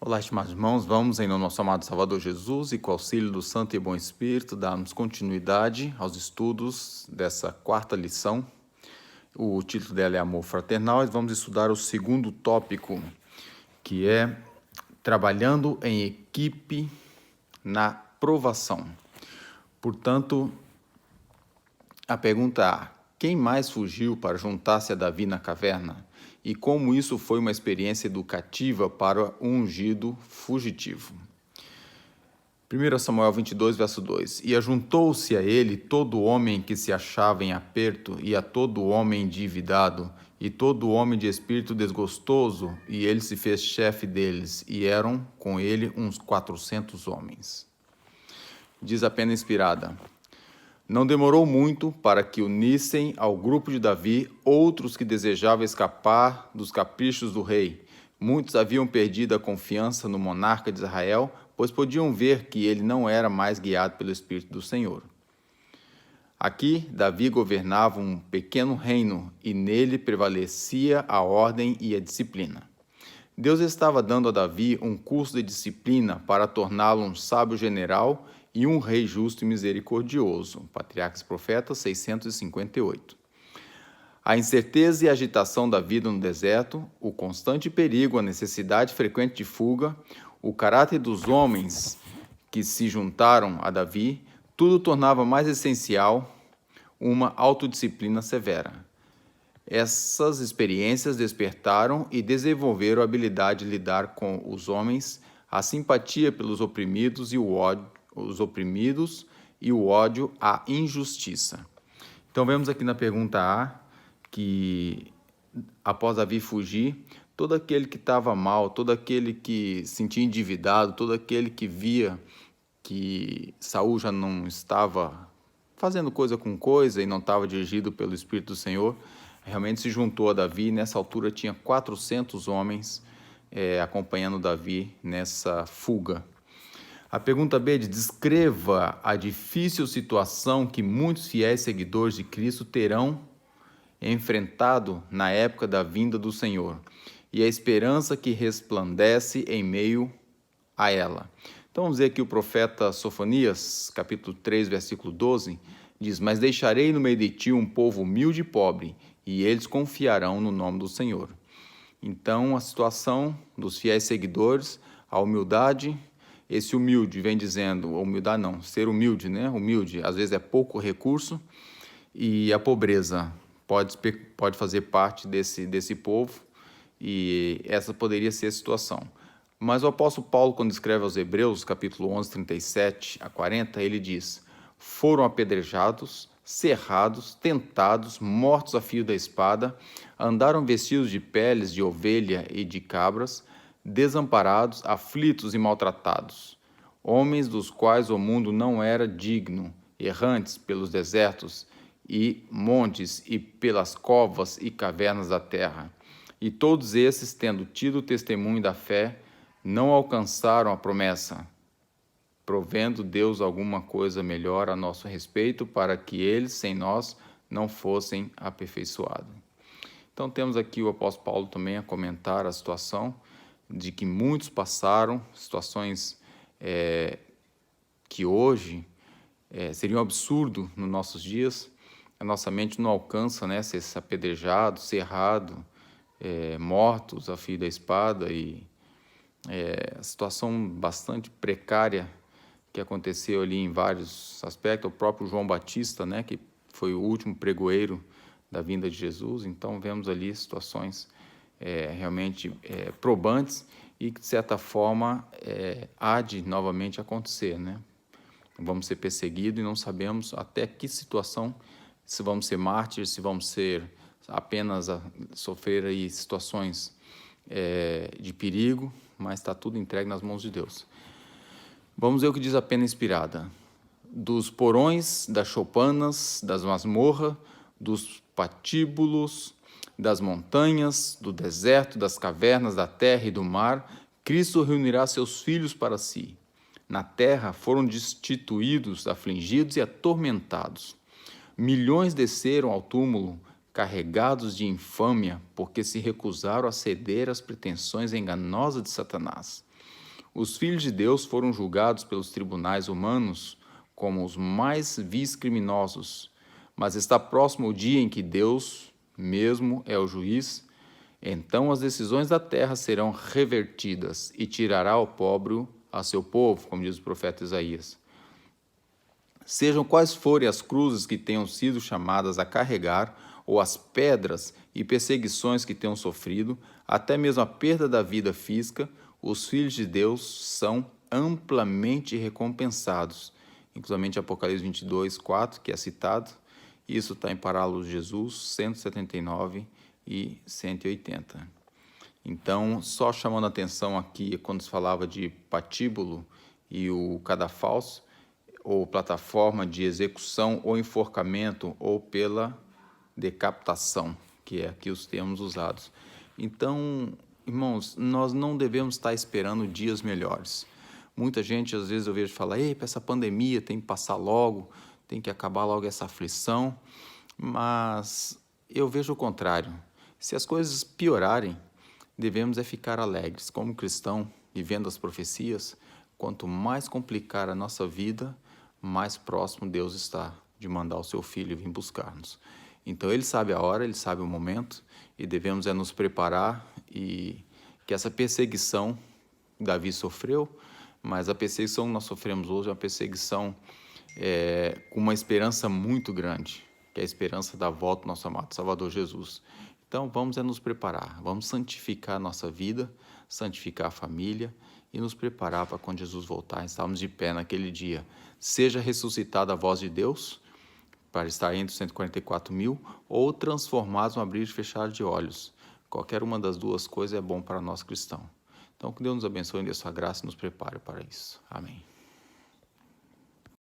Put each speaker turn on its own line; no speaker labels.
Olá, estimados irmãos, vamos em nome do nosso amado Salvador Jesus e com o auxílio do Santo e Bom Espírito darmos continuidade aos estudos dessa quarta lição. O título dela é Amor Fraternal e vamos estudar o segundo tópico, que é Trabalhando em Equipe na Provação. Portanto, a pergunta é: quem mais fugiu para juntar-se a Davi na caverna? E como isso foi uma experiência educativa para o ungido fugitivo. 1 Samuel 22, verso 2. E ajuntou-se a ele todo homem que se achava em aperto, e a todo homem endividado, e todo homem de espírito desgostoso, e ele se fez chefe deles, e eram com ele uns 400 homens. Diz a pena inspirada: não demorou muito para que unissem ao grupo de Davi outros que desejavam escapar dos caprichos do rei. Muitos haviam perdido a confiança no monarca de Israel, pois podiam ver que ele não era mais guiado pelo Espírito do Senhor. Aqui, Davi governava um pequeno reino e nele prevalecia a ordem e a disciplina. Deus estava dando a Davi um curso de disciplina para torná-lo um sábio general e um rei justo e misericordioso. Patriarcas e Profetas 658. A incerteza e a agitação da vida no deserto, o constante perigo, a necessidade frequente de fuga, o caráter dos homens que se juntaram a Davi, tudo tornava mais essencial uma autodisciplina severa. Essas experiências despertaram e desenvolveram a habilidade de lidar com os homens, a simpatia pelos oprimidos e o ódio à injustiça. Então vemos aqui na pergunta A que após Davi fugir, todo aquele que estava mal, todo aquele que se sentia endividado, todo aquele que via que Saul já não estava fazendo coisa com coisa e não estava dirigido pelo Espírito do Senhor, realmente se juntou a Davi. Nessa altura tinha 400 homens acompanhando Davi nessa fuga. A pergunta B diz: descreva a difícil situação que muitos fiéis seguidores de Cristo terão enfrentado na época da vinda do Senhor e a esperança que resplandece em meio a ela. Então vamos ver aqui o profeta Sofonias, capítulo 3, versículo 12, diz: mas deixarei no meio de ti um povo humilde e pobre, e eles confiarão no nome do Senhor. Então a situação dos fiéis seguidores, a humildade. Esse humilde vem dizendo, humildade não, ser humilde, né? Humilde, às vezes é pouco recurso, e a pobreza pode fazer parte desse povo, e essa poderia ser a situação. Mas o apóstolo Paulo, quando escreve aos Hebreus, capítulo 11, 37 a 40, ele diz: foram apedrejados, cerrados, tentados, mortos a fio da espada, andaram vestidos de peles de ovelha e de cabras, desamparados, aflitos e maltratados, homens dos quais o mundo não era digno, errantes pelos desertos e montes e pelas covas e cavernas da terra. E todos esses, tendo tido o testemunho da fé, não alcançaram a promessa, provendo Deus alguma coisa melhor a nosso respeito, para que eles, sem nós, não fossem aperfeiçoados. Então temos aqui o apóstolo Paulo também a comentar a situação de que muitos passaram, situações que hoje seriam um absurdo nos nossos dias. A nossa mente não alcança, né, ser apedrejado, cerrado, mortos a fio da espada, e a situação bastante precária que aconteceu ali em vários aspectos. O próprio João Batista, né, que foi o último pregoeiro da vinda de Jesus. Então vemos ali situações realmente probantes e que de certa forma há de novamente acontecer, né? Vamos ser perseguidos e não sabemos até que situação, se vamos ser mártires, se vamos ser apenas sofrer aí situações de perigo, mas está tudo entregue nas mãos de Deus. Vamos ver o que diz a pena inspirada: dos porões, das choupanas, das masmorras, dos patíbulos, das montanhas, do deserto, das cavernas, da terra e do mar, Cristo reunirá seus filhos para si. Na terra foram destituídos, afligidos e atormentados. Milhões desceram ao túmulo, carregados de infâmia, porque se recusaram a ceder às pretensões enganosas de Satanás. Os filhos de Deus foram julgados pelos tribunais humanos como os mais vis criminosos, mas está próximo o dia em que Deus mesmo é o juiz. Então as decisões da terra serão revertidas e tirará o pobre a seu povo, como diz o profeta Isaías. Sejam quais forem as cruzes que tenham sido chamadas a carregar, ou as pedras e perseguições que tenham sofrido, até mesmo a perda da vida física, os filhos de Deus são amplamente recompensados. Inclusive Apocalipse 22, 4, que é citado. Isso está em Parábolas de Jesus 179 e 180. Então, só chamando a atenção aqui, quando se falava de patíbulo e o cadafalso, ou plataforma de execução ou enforcamento, ou pela decapitação, que é aqui os termos usados. Então, irmãos, nós não devemos estar esperando dias melhores. Muita gente, às vezes eu vejo falar, ei, essa pandemia tem que passar logo, tem que acabar logo essa aflição, mas eu vejo o contrário. Se as coisas piorarem, devemos ficar alegres. Como cristão, vivendo as profecias, quanto mais complicar a nossa vida, mais próximo Deus está de mandar o seu Filho vir buscar-nos. Então Ele sabe a hora, Ele sabe o momento, e devemos nos preparar, e que essa perseguição Davi sofreu, mas a perseguição que nós sofremos hoje é uma perseguição com uma esperança muito grande, que é a esperança da volta do nosso amado Salvador Jesus. Então vamos nos preparar, vamos santificar a nossa vida, santificar a família e nos preparar para quando Jesus voltar, estarmos de pé naquele dia. Seja ressuscitada a voz de Deus, para estar entre os 144.000, ou transformados no abrir e fechar de olhos. Qualquer uma das duas coisas é bom para nós cristãos. Então, que Deus nos abençoe e dê sua graça e nos prepare para isso. Amém.